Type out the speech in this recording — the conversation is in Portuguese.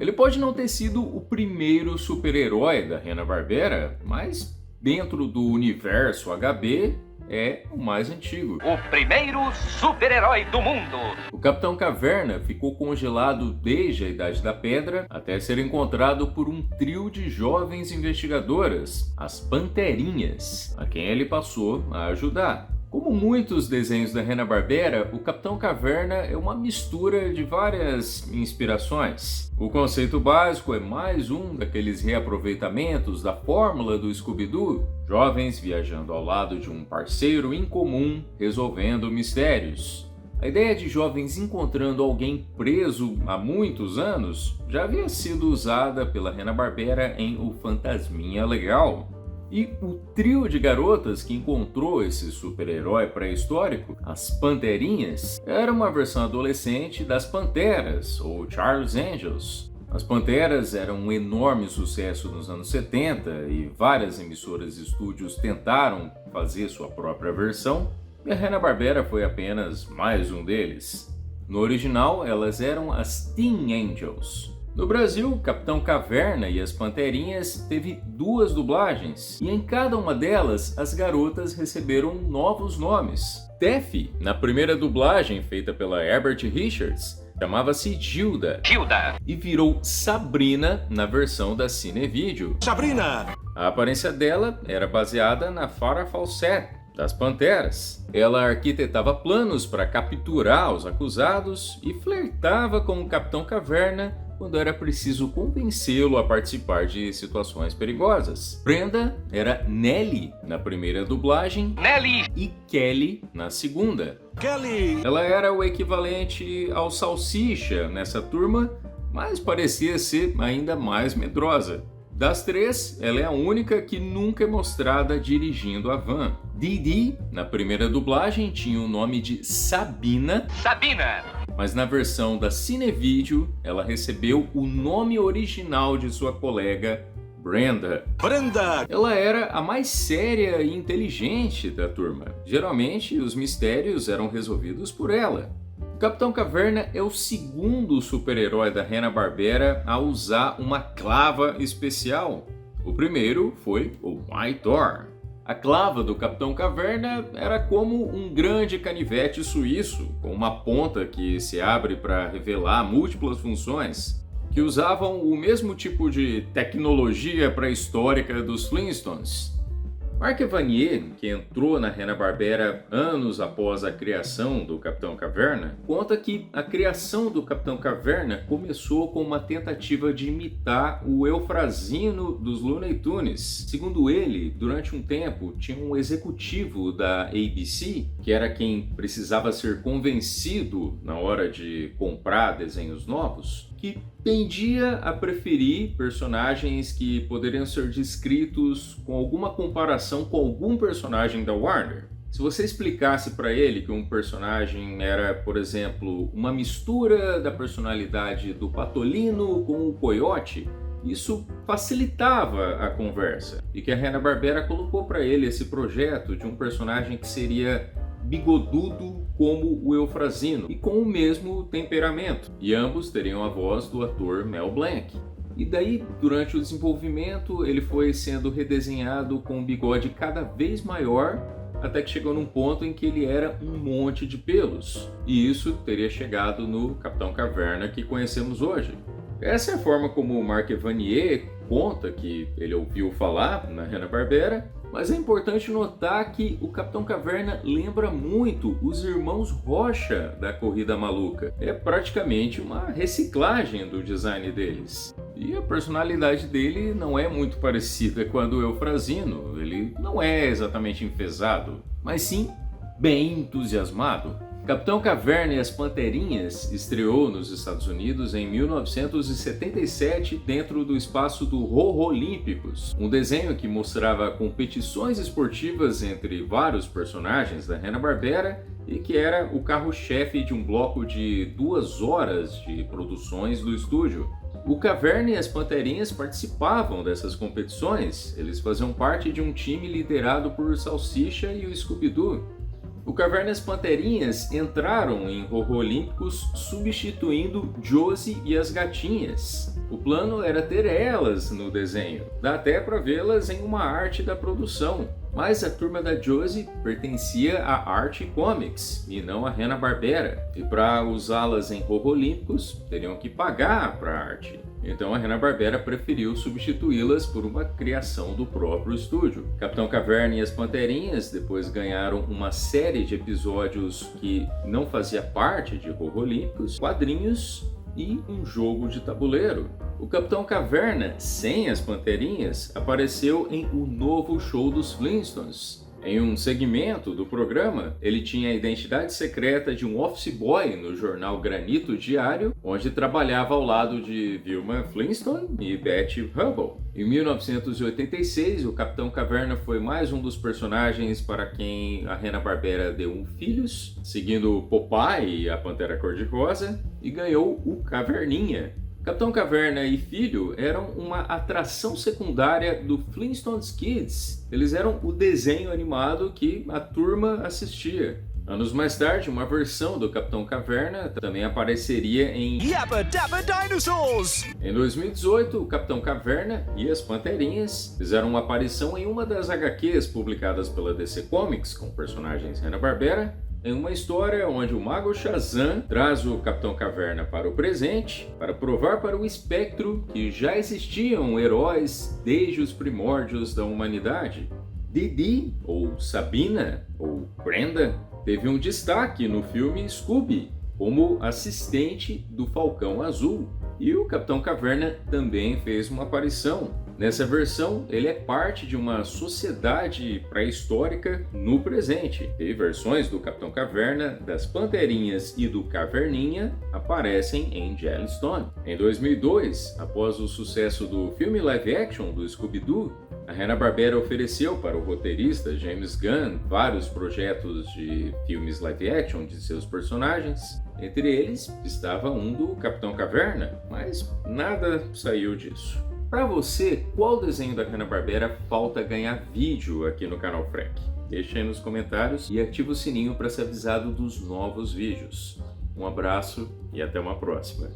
Ele pode não ter sido o primeiro super-herói da Hanna-Barbera, mas dentro do universo HB é o mais antigo. O primeiro super-herói do mundo. O Capitão Caverna ficou congelado desde a Idade da Pedra até ser encontrado por um trio de jovens investigadoras, as Panterinhas, a quem ele passou a ajudar. Como muitos desenhos da Hanna-Barbera, o Capitão Caverna é uma mistura de várias inspirações. O conceito básico é mais um daqueles reaproveitamentos da fórmula do Scooby-Doo, jovens viajando ao lado de um parceiro incomum resolvendo mistérios. A ideia de jovens encontrando alguém preso há muitos anos já havia sido usada pela Hanna-Barbera em O Fantasminha Legal. E o trio de garotas que encontrou esse super-herói pré-histórico, as Panterinhas, era uma versão adolescente das Panteras, ou Charles Angels. As Panteras eram um enorme sucesso nos anos 70 e várias emissoras e estúdios tentaram fazer sua própria versão, e a Hanna-Barbera foi apenas mais um deles. No original, elas eram as Teen Angels. No Brasil, Capitão Caverna e as Panterinhas teve 2 dublagens, e em cada uma delas as garotas receberam novos nomes. Tef, na primeira dublagem feita pela Herbert Richards, chamava-se Gilda, e virou Sabrina na versão da Cinevídeo. Sabrina! A aparência dela era baseada na Farrah Fawcett, das Panteras. Ela arquitetava planos para capturar os acusados e flertava com o Capitão Caverna quando era preciso convencê-lo a participar de situações perigosas. Brenda era Nelly na primeira dublagem e Kelly na segunda. Kelly! Ela era o equivalente ao Salsicha nessa turma, mas parecia ser ainda mais medrosa. Das 3, ela é a única que nunca é mostrada dirigindo a van. Didi, na primeira dublagem, tinha o nome de Sabina, mas na versão da Cinevídeo, ela recebeu o nome original de sua colega, Brenda. Ela era a mais séria e inteligente da turma. Geralmente, os mistérios eram resolvidos por ela. O Capitão Caverna é o segundo super-herói da Hanna-Barbera a usar uma clava especial. O primeiro foi o White Thor. A clava do Capitão Caverna era como um grande canivete suíço, com uma ponta que se abre para revelar múltiplas funções, que usavam o mesmo tipo de tecnologia pré-histórica dos Flintstones. Mark Evanier, que entrou na Hanna-Barbera anos após a criação do Capitão Caverna, conta que a criação do Capitão Caverna começou com uma tentativa de imitar o Eufrazino dos Looney Tunes. Segundo ele, durante um tempo, tinha um executivo da ABC, que era quem precisava ser convencido na hora de comprar desenhos novos, que tendia a preferir personagens que poderiam ser descritos com alguma comparação com algum personagem da Warner. Se você explicasse para ele que um personagem era, por exemplo, uma mistura da personalidade do Patolino com o Coyote, isso facilitava a conversa. E que a Hanna-Barbera colocou para ele esse projeto de um personagem que seria bigodudo como o Eufrazino e com o mesmo temperamento, e ambos teriam a voz do ator Mel Blanc. E daí, durante o desenvolvimento, ele foi sendo redesenhado com um bigode cada vez maior, até que chegou num ponto em que ele era um monte de pelos. E isso teria chegado no Capitão Caverna que conhecemos hoje. Essa é a forma como o Mark Evanier conta que ele ouviu falar na Hanna-Barbera, mas é importante notar que o Capitão Caverna lembra muito os irmãos Rocha da Corrida Maluca. É praticamente uma reciclagem do design deles. E a personalidade dele não é muito parecida com a do Eufrazino. Ele não é exatamente enfesado, mas sim bem entusiasmado. Capitão Caverna e as Panterinhas estreou nos Estados Unidos em 1977 dentro do espaço do Olímpicos, um desenho que mostrava competições esportivas entre vários personagens da Hanna-Barbera e que era o carro-chefe de um bloco de 2 horas de produções do estúdio. O Caverna e as Panterinhas participavam dessas competições, eles faziam parte de um time liderado por Salsicha e o Scooby-Doo. O Caverna e as Panterinhas entraram em Olímpicos substituindo Josie e as Gatinhas. O plano era ter elas no desenho, dá até para vê-las em uma arte da produção. Mas a turma da Josie pertencia à Art Comics e não à Hanna-Barbera, e para usá-las em Olímpicos teriam que pagar para a arte. Então a Hanna-Barbera preferiu substituí-las por uma criação do próprio estúdio. Capitão Caverna e as Panterinhas depois ganharam uma série de episódios que não fazia parte de Olímpicos, quadrinhos e um jogo de tabuleiro. O Capitão Caverna, sem as Panterinhas, apareceu em O Novo Show dos Flintstones. Em um segmento do programa, ele tinha a identidade secreta de um office boy no jornal Granito Diário, onde trabalhava ao lado de Vilma Flintstone e Betty Hubble. Em 1986, o Capitão Caverna foi mais um dos personagens para quem a Hanna-Barbera deu filhos, seguindo Popeye e a Pantera Cor-de-Rosa, e ganhou o Caverninha. Capitão Caverna e Filho eram uma atração secundária do Flintstones Kids. Eles eram o desenho animado que a turma assistia. Anos mais tarde, uma versão do Capitão Caverna também apareceria em Yabba Dabba Dinosaurs! Em 2018, o Capitão Caverna e as Panterinhas fizeram uma aparição em uma das HQs publicadas pela DC Comics com personagens Hanna-Barbera, em uma história onde o Mago Shazam traz o Capitão Caverna para o presente para provar para o espectro que já existiam heróis desde os primórdios da humanidade. Didi, ou Sabina, ou Brenda, teve um destaque no filme Scooby, como assistente do Falcão Azul. E o Capitão Caverna também fez uma aparição. Nessa versão, ele é parte de uma sociedade pré-histórica no presente. E versões do Capitão Caverna, das Panterinhas e do Caverninha aparecem em Jellystone. Em 2002, após o sucesso do filme live action do Scooby-Doo, a Hanna-Barbera ofereceu para o roteirista James Gunn vários projetos de filmes live action de seus personagens. Entre eles estava um do Capitão Caverna, mas nada saiu disso. Para você, qual desenho da Hanna-Barbera falta ganhar vídeo aqui no canal Freck? Deixa aí nos comentários e ativa o sininho para ser avisado dos novos vídeos. Um abraço e até uma próxima.